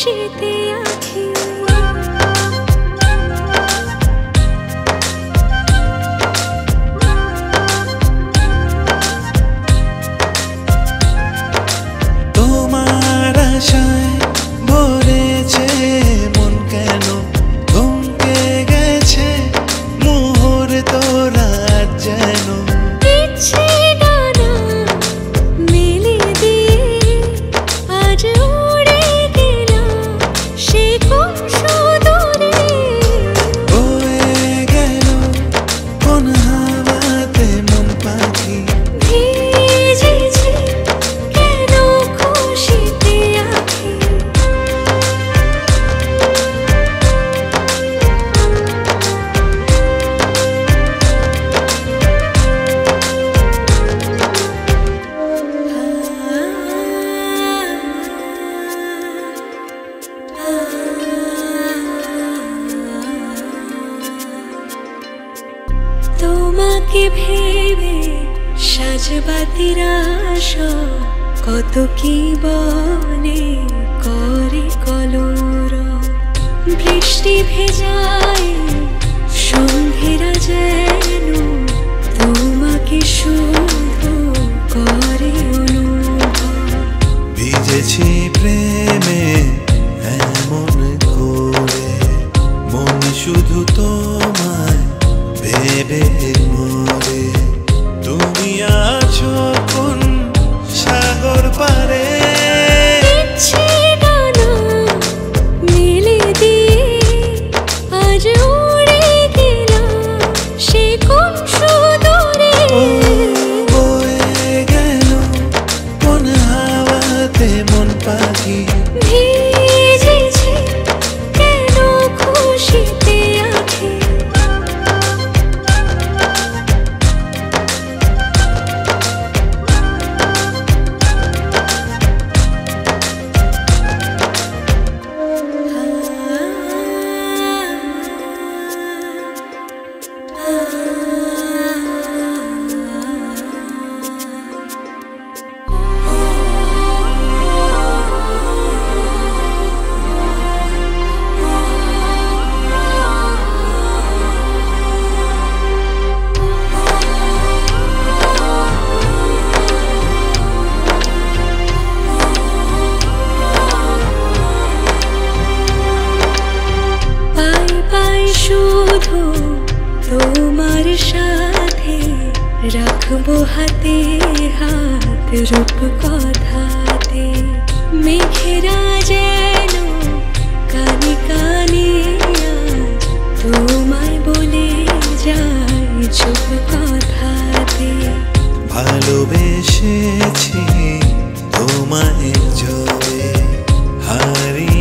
খুশিতে আছি। তোমার আশায় ভরেছে মন, কেন থমকে গেছে মুহূর্ত রাত যেন। ইচ্ছে ডানা মেলে দিয়ে আজ উড়ে গেলাম সে কোন সুদূরে। বয়ে গেল কোন হাওয়াতে মন পাখি, ভিজেছে কেন খুশিতে আছি। তোমাকে ভেবে সাজবাতির আশা কত কি বনে করে কলরব। বৃষ্টি ভেজায় সন্ধ্যেরা যেন তোমাকে শুধু করে অনুভব। ভিজেছি প্রেমে এমন করে, মন শুধু তোমায় ভেবে মরে। তুমি আছো কোন সাগর পারে, ইচ্ছে ডানা মেলে দিয়ে আজ উড়ে গেলাম সে কোন সুদূরে। বয়ে গেল কোন হাওয়াতে মন পাখি, ভিজেছে কেন খুশিতে আছি। শুধু তোমার সাথে রাখবো হাতে হাত রূপ কথাতে। মেঘেরা যেন কানে কানে আজ তোমায় বলে যায় চুপ কথাতে। ভালোবেসেছি তোমায় জয়ে হারিয়ে